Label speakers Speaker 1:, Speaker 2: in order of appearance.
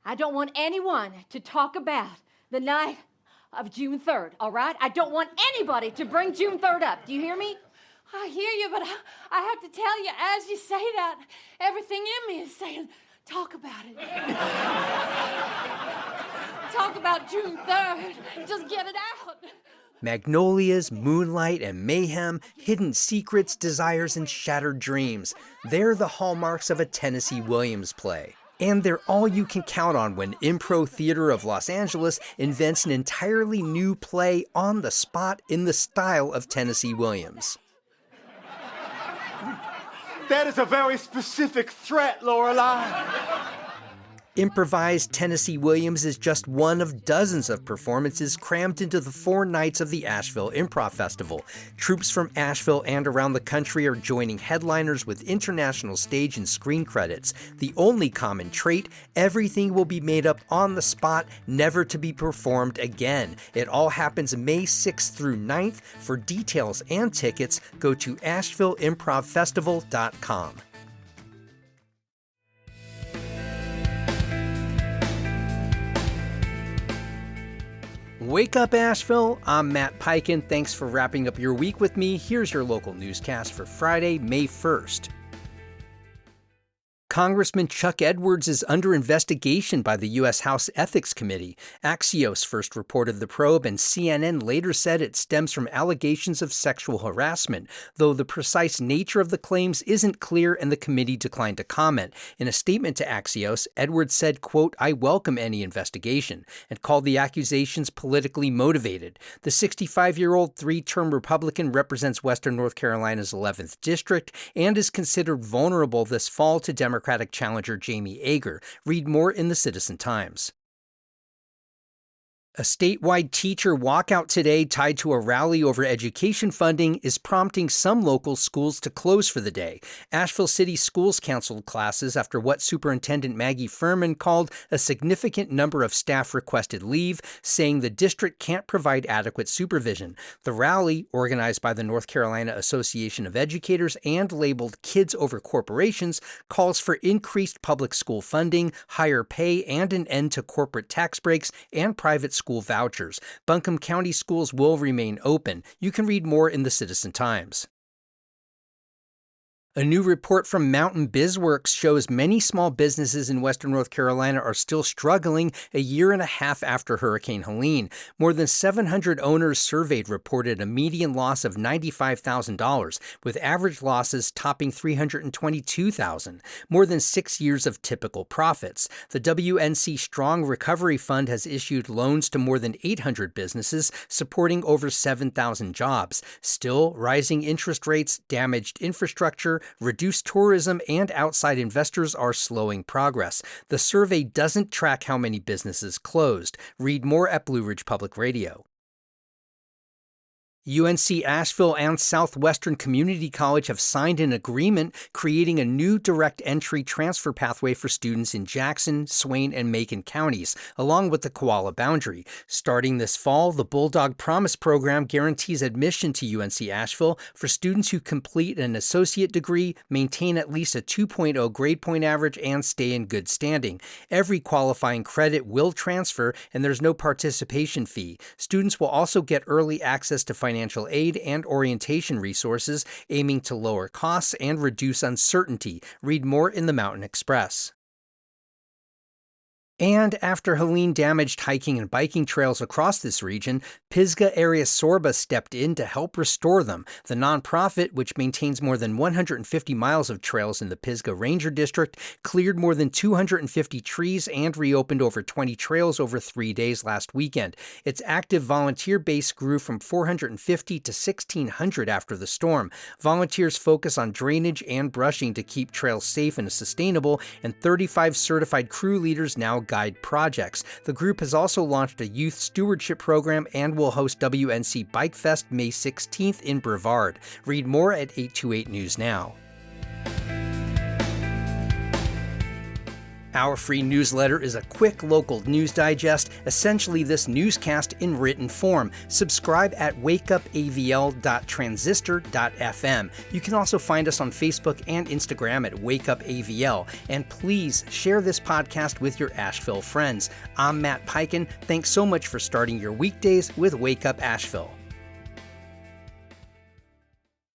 Speaker 1: I don't want anyone to talk about the night of June 3rd, all right? I don't want anybody to bring June 3rd up. Do you hear me?
Speaker 2: I hear you, but I have to tell you, as you say that, everything in me is saying, talk about it. Talk about June 3rd. Just get it out.
Speaker 3: Magnolias, moonlight, and mayhem, hidden secrets, desires, and shattered dreams. They're the hallmarks of a Tennessee Williams play. And they're all you can count on when Impro Theater of Los Angeles invents an entirely new play on the spot in the style of Tennessee Williams.
Speaker 4: That is a very specific threat, Lorelei.
Speaker 3: Improvised Tennessee Williams is just one of dozens of performances crammed into the 4 nights of the Asheville Improv Festival. Troops from Asheville and around the country are joining headliners with international stage and screen credits. The only common trait, everything will be made up on the spot, never to be performed again. It all happens May 6th through 9th. For details and tickets, go to AshevilleImprovFestival.com. Wake up, Asheville. I'm Matt Peiken. Thanks for wrapping up your week with me. Here's your local newscast for Friday, May 1st. Congressman Chuck Edwards is under investigation by the U.S. House Ethics Committee. Axios first reported the probe, and CNN later said it stems from allegations of sexual harassment, though the precise nature of the claims isn't clear and the committee declined to comment. In a statement to Axios, Edwards said, quote, "I welcome any investigation," and called the accusations politically motivated. The 65-year-old 3-term Republican represents Western North Carolina's 11th district and is considered vulnerable this fall to Democratic challenger Jamie Ager. Read more in the Citizen Times. A statewide teacher walkout today tied to a rally over education funding is prompting some local schools to close for the day. Asheville City Schools canceled classes after what Superintendent Maggie Furman called a significant number of staff requested leave, saying the district can't provide adequate supervision. The rally, organized by the North Carolina Association of Educators and labeled Kids Over Corporations, calls for increased public school funding, higher pay, and an end to corporate tax breaks and private school vouchers. Buncombe County schools will remain open. You can read more in the Citizen Times. A new report from Mountain BizWorks shows many small businesses in Western North Carolina are still struggling a year and a half after Hurricane Helene. More than 700 owners surveyed reported a median loss of $95,000, with average losses topping $322,000, more than 6 years of typical profits. The WNC Strong Recovery Fund has issued loans to more than 800 businesses, supporting over 7,000 jobs. Still, rising interest rates, damaged infrastructure, reduced tourism, and outside investors are slowing progress. The survey doesn't track how many businesses closed. Read more at Blue Ridge Public Radio. UNC Asheville and Southwestern Community College have signed an agreement creating a new direct entry transfer pathway for students in Jackson, Swain, and Macon counties, along with the Koala boundary. Starting this fall, the Bulldog Promise program guarantees admission to UNC Asheville for students who complete an associate degree, maintain at least a 2.0 grade point average, and stay in good standing. Every qualifying credit will transfer, and there's no participation fee. Students will also get early access to financial aid and orientation resources, aiming to lower costs and reduce uncertainty. Read more in the Mountain Express. And after Helene damaged hiking and biking trails across this region, Pisgah Area Sorba stepped in to help restore them. The nonprofit, which maintains more than 150 miles of trails in the Pisgah Ranger District, cleared more than 250 trees and reopened over 20 trails over 3 days last weekend. Its active volunteer base grew from 450 to 1,600 after the storm. Volunteers focus on drainage and brushing to keep trails safe and sustainable, and 35 certified crew leaders now guide projects. The group has also launched a youth stewardship program and will host WNC Bike Fest May 16th in Brevard. Read more at 828 News Now. Our free newsletter is a quick local news digest, essentially this newscast in written form. Subscribe at wakeupavl.transistor.fm. You can also find us on Facebook and Instagram at wakeupavl. And please share this podcast with your Asheville friends. I'm Matt Peiken. Thanks so much for starting your weekdays with Wake Up Asheville.